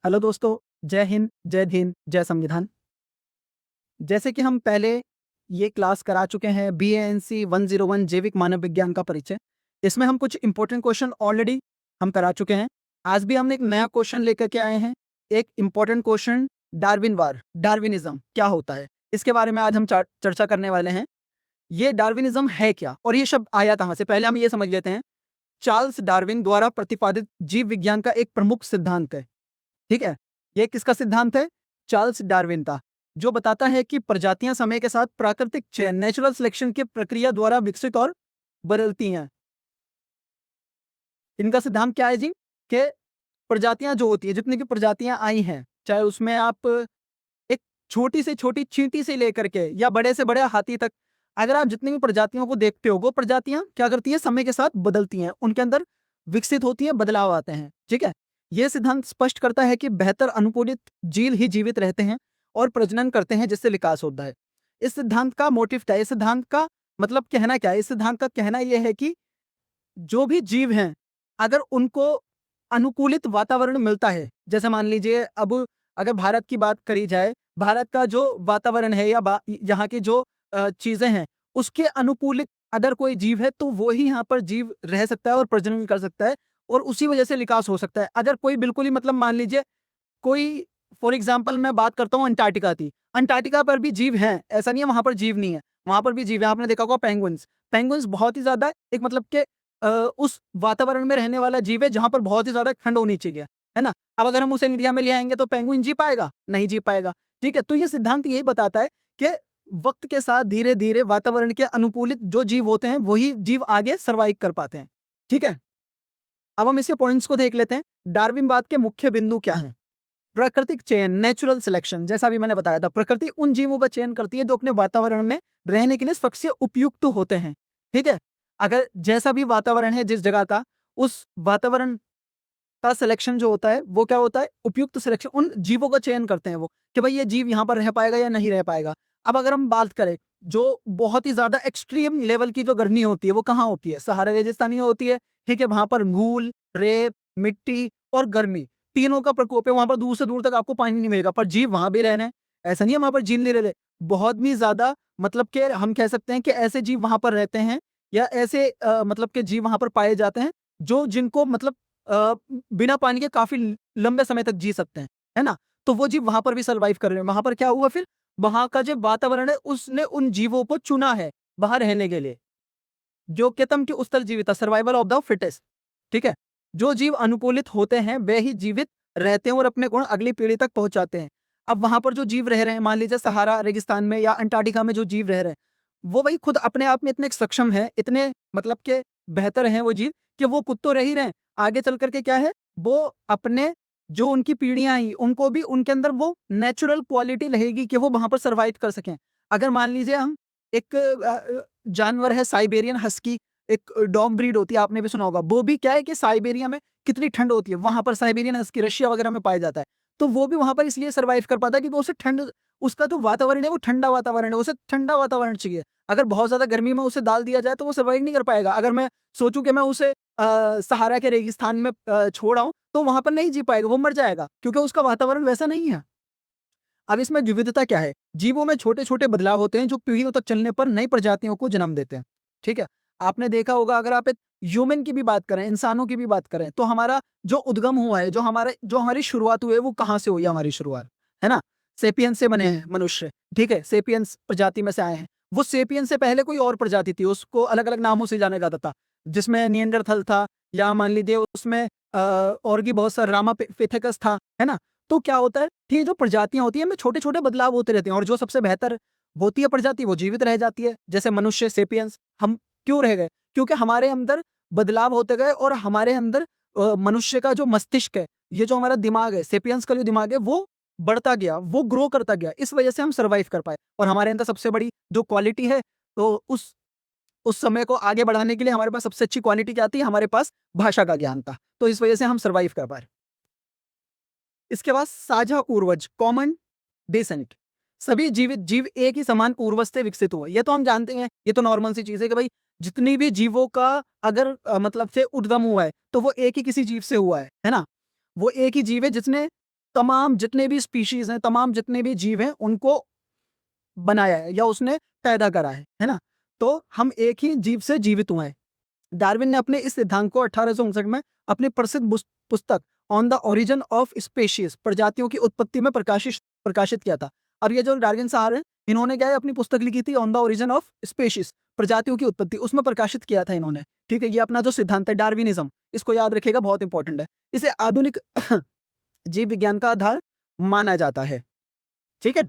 Hello दोस्तों, जय हिंद, जय भीम, जय संविधान। जैसे कि हम पहले ये क्लास करा चुके हैं BANC 101 जैविक मानव विज्ञान का परिचय। इसमें हम कुछ इंपॉर्टेंट क्वेश्चन ऑलरेडी हम करा चुके हैं। आज भी हम एक नया क्वेश्चन लेकर के आए हैं। एक इंपॉर्टेंट क्वेश्चन, डार्विनवाद, डार्विनिज्म क्या होता है, इसके बारे में आज हम चर्चा करने वाले हैं। ये डार्विनिज्म है क्या और ये शब्द आया कहाँ से, पहले हम ये समझ लेते हैं। चार्ल्स डार्विन द्वारा प्रतिपादित जीव विज्ञान का एक प्रमुख सिद्धांत है। ठीक है, ये किसका सिद्धांत है? चार्ल्स डार्विन का, जो बताता है कि प्रजातियां समय के साथ प्राकृतिक चयन, नेचुरल सिलेक्शन की प्रक्रिया द्वारा विकसित और बदलती हैं। इनका सिद्धांत क्या है जी? कि प्रजातियां जो होती है, जितनी भी प्रजातियां आई हैं, चाहे उसमें आप एक छोटी से छोटी चींटी से लेकर के या बड़े से बड़े हाथी तक, अगर आप जितनी भी प्रजातियों को देखते हो, वो प्रजातियां क्या करती है? समय के साथ बदलती हैं, उनके अंदर विकसित होती है, बदलाव आते हैं। ठीक है, यह सिद्धांत स्पष्ट करता है कि बेहतर अनुकूलित जीव ही जीवित रहते हैं और प्रजनन करते हैं, जिससे विकास होता है। इस सिद्धांत का मोटिव क्या है? इस सिद्धांत का मतलब कहना क्या है? इस सिद्धांत का कहना यह है कि जो भी जीव हैं, अगर उनको अनुकूलित वातावरण मिलता है, जैसे मान लीजिए अब अगर भारत की बात करी जाए, भारत का जो वातावरण है या यहाँ की जो चीजें हैं, उसके अनुकूलित अगर कोई जीव है तो वो ही यहाँ पर जीव रह सकता है और प्रजनन कर सकता है और उसी वजह से विकास हो सकता है। अगर कोई बिल्कुल ही मतलब मान लीजिए कोई, फॉर एग्जाम्पल मैं बात करता हूँ अंटार्कटिका की, अंटार्कटिका पर भी जीव हैं, ऐसा नहीं है वहां पर जीव नहीं है, वहां पर भी जीव है। आपने देखा होगा पेंगुइन्स, पेंगुइन्स बहुत ही ज्यादा एक मतलब के उस वातावरण में रहने वाला जीव है जहां पर बहुत ही ज्यादा ठंड होनी चाहिए, है ना। अब अगर हम उसे इंडिया में ले आएंगे तो पेंगुइन जी पाएगा? नहीं जी पाएगा। ठीक है, तो ये सिद्धांत यही बताता है कि वक्त के साथ धीरे धीरे वातावरण के अनुकूलित जो जीव होते हैं वही जीव आगे सर्वाइव कर पाते हैं। ठीक है, अब हम इसके पॉइंट्स को देख लेते हैं। डार्विनवाद के मुख्य बिंदु क्या है? प्राकृतिक चयन, नेचुरल सिलेक्शन, जैसा भी मैंने बताया था, प्रकृति उन जीवों का चयन करती है जो अपने वातावरण में रहने के लिए सबसे उपयुक्त होते हैं। ठीक है, अगर जैसा भी वातावरण है जिस जगह का, उस वातावरण का सिलेक्शन जो होता है वो क्या होता है? उपयुक्त सिलेक्शन, उन जीवों का चयन करते हैं वो, कि भाई ये जीव यहाँ पर रह पाएगा या नहीं रह पाएगा। अब अगर हम बात करें, जो बहुत ही ज्यादा एक्सट्रीम लेवल की जो गर्मी होती है वो कहाँ होती है? सहारा रेगिस्तान में होती है। ठीक है, वहां पर धूल, रेत, मिट्टी और गर्मी, तीनों का प्रकोप है। वहां पर दूर से दूर तक आपको पानी नहीं मिलेगा, पर जीव वहां भी रह रहे हैं। ऐसा नहीं है वहां पर जीव नहीं रह रहे, बहुत भी ज्यादा मतलब के हम कह सकते हैं कि ऐसे जीव वहां पर रहते हैं या ऐसे मतलब के जीव वहां पर पाए जाते हैं जो जिनको मतलब अ, बिना पानी के काफी लंबे समय तक जी सकते हैं, है ना। तो वो जीव वहां पर भी सर्वाइव कर रहे हैं। वहां पर क्या हुआ फिर? वहां का जो वातावरण है उसने उन जीवों को चुना है वहां रहने के लिए, जो केतम की उस जीवित, सर्वाइवल ऑफ द फिटेस्ट। ठीक है, जो जीव अनुकूलित होते हैं वे ही जीवित रहते हैं और अपने गुण अगली पीढ़ी तक पहुंचाते हैं। अब वहां पर जो जीव रह रहे हैं, मान लीजिए सहारा रेगिस्तान में या अंटार्कटिका में जो जीव रह रहे हैं, वो भाई खुद अपने आप में इतने सक्षम है, इतने मतलब के बेहतर हैं वो जीव, कि वो खुद तो रह ही रहे हैं, आगे चल करके क्या है, वो अपने जो उनकी पीढ़ियां आई उनको भी उनके अंदर वो नेचुरल क्वालिटी रहेगी कि वो वहां पर सर्वाइव कर सकें। अगर मान लीजिए हम एक जानवर है साइबेरियन हस्की, एक डॉग ब्रीड होती है, आपने भी सुना होगा। वो भी क्या है कि साइबेरिया में कितनी ठंड होती है, वहां पर साइबेरियन हस्की रशिया वगैरह में पाया जाता है, तो वो भी वहां पर इसलिए सर्वाइव कर पाता है कि वो उसे ठंड, उसका जो वातावरण है वो ठंडा वातावरण है, उसे ठंडा वातावरण चाहिए। अगर बहुत ज्यादा गर्मी में उसे डाल दिया जाए तो वो सर्वाइव नहीं कर पाएगा। अगर मैं सोचूं कि मैं उसे सहारा के रेगिस्तान में छोड़ आऊं तो वहां पर नहीं जी पाएगा, वो मर जाएगा, क्योंकि उसका वातावरण वैसा नहीं है। अब इसमें विविधता क्या है? जीवों में छोटे छोटे बदलाव होते हैं जो पीढ़ियों तक चलने पर नई प्रजातियों को जन्म देते हैं। ठीक है, आपने देखा होगा, अगर आप एक ह्यूमन की भी बात करें, इंसानों की भी बात करें, तो हमारा जो उद्गम हुआ है, जो हमारी शुरुआत हुई है, वो कहाँ से हुई है? हमारी शुरुआत, है ना, सेपियंस से बने हैं मनुष्य। ठीक है, सेपियंस प्रजाति में से आए हैं। वो सेपियंस से पहले कोई और प्रजाति थी, उसको अलग अलग नामों से जाना जाता था, जिसमें नियंडरथल था, या मान लीजिए उसमें और भी बहुत सारा रामापिथेकस था, है ना। तो क्या होता है कि जो प्रजातियां होती है, इनमें छोटे छोटे बदलाव होते रहते हैं, और जो सबसे बेहतर होती है प्रजाति वो जीवित रह जाती है। जैसे मनुष्य, सेपियंस, हम क्यों रह गए? क्योंकि हमारे अंदर बदलाव होते गए और हमारे अंदर मनुष्य का जो मस्तिष्क है, ये जो हमारा दिमाग है, सेपियंस का जो दिमाग है, वो बढ़ता गया, वो ग्रो करता गया, इस वजह से हम सर्वाइव कर पाए। और हमारे अंदर सबसे बड़ी जो क्वालिटी है, तो उस समय को आगे बढ़ाने के लिए हमारे पास सबसे अच्छी क्वालिटी क्या थी? हमारे पास भाषा का ज्ञान था, तो इस वजह से हम सर्वाइव कर पाए। इसके बाद साझा पूर्वज, कॉमन डेसेंट, सभी जीवित जीव एक ही समान पूर्वज से विकसित हुए। ये तो हम जानते हैं, ये तो नॉर्मल सी चीज है कि भाई जितनी भी जीवों का अगर मतलब से उद्गम हुआ है तो वो एक ही किसी जीव से हुआ है ना। वो एक ही जीव है जिसने तमाम जितने भी स्पीशीज हैं, तमाम जितने भी जीव हैं, उनको बनाया है या उसने पैदा करा है ना? तो हम एक ही जीव से जीवित हुए हैं। डार्विन ने अपने इस सिद्धांत को 1859 में अपनी प्रसिद्ध पुस्तक on the origin of species, प्रजातियों की उत्पत्ति में प्रकाशित किया था। अब ये जो डार्विन साहब हैं, इन्होंने क्या है, अपनी पुस्तक लिखी थी on the origin of species, प्रजातियों की उत्पत्ति, उसमें प्रकाशित किया था इन्होंने। ठीक है, ये अपना जो सिद्धांत है डार्विनिज्म, इसको याद रखिएगा, बहुत इंपॉर्टेंट है। इसे आधुनिक जीव विज्ञान का आधार माना जाता है। ठीक है,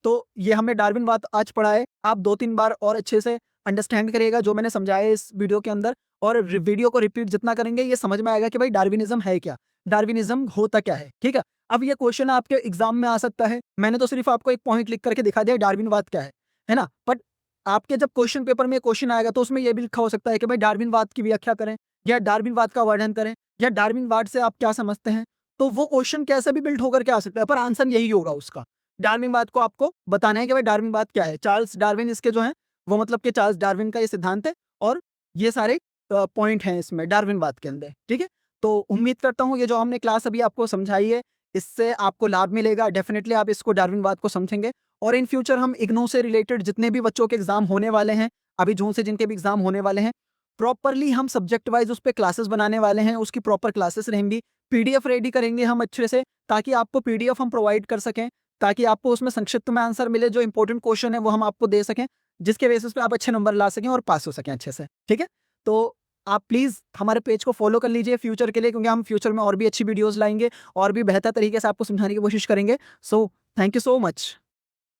तो ये हमने डार्विनवाद आज पढ़ा है। आप 2-3 बार और अच्छे से अंडरस्टैंड करिएगा जो मैंने समझाया है इस वीडियो के अंदर, और वीडियो को रिपीट जितना करेंगे ये समझ में आएगा कि भाई डार्विनिज्म है क्या, डार्विनिज्म होता क्या है। ठीक है, अब ये क्वेश्चन आपके एग्जाम में आ सकता है। मैंने तो सिर्फ आपको एक पॉइंट लिख करके दिखा दिया डार्विनवाद क्या है ना? बट आपके जब क्वेश्चन पेपर में क्वेश्चन आएगा तो उसमें यह भी लिखा हो सकता है कि भाई डार्विनवाद की व्याख्या करें, या डार्विनवाद का वर्णन करें, या डार्विनवाद से आप क्या समझते हैं। तो वो क्वेश्चन कैसे भी बिल्ड होकर के आ सकता है, पर आंसर यही होगा उसका। डार्विनवाद को आपको बताना है कि भाई डार्विनवाद क्या है। चार्ल्स डार्विन इसके जो है वो, मतलब कि चार्ल्स डार्विन का ये सिद्धांत है, और ये सारे पॉइंट हैं इसमें डार्विनवाद के अंदर। ठीक है, तो उम्मीद करता हूँ ये जो हमने क्लास अभी आपको समझाई है इससे आपको लाभ मिलेगा। डेफिनेटली आप इसको डार्विनवाद को समझेंगे, और इन फ्यूचर हम इग्नू से रिलेटेड जितने भी बच्चों के एग्जाम होने वाले हैं, अभी जून से जिनके भी एग्जाम होने वाले हैं, प्रॉपरली हम सब्जेक्ट वाइज उस पर क्लासेस बनाने वाले हैं। उसकी प्रॉपर क्लासेस रहेंगी, पीडीएफ रेडी करेंगे हम अच्छे से, ताकि आपको पीडीएफ हम प्रोवाइड कर सकें, ताकि आपको उसमें संक्षिप्त में आंसर मिले, जो इंपॉर्टेंट क्वेश्चन है वो हम आपको दे सकें, जिसके बेसिस पे आप अच्छे नंबर ला सकें और पास हो सकें अच्छे से। ठीक है, तो आप प्लीज़ हमारे पेज को फॉलो कर लीजिए फ्यूचर के लिए, क्योंकि हम फ्यूचर में और भी अच्छी वीडियोस लाएंगे और भी बेहतर तरीके से आपको समझाने की कोशिश करेंगे। So thank you so much.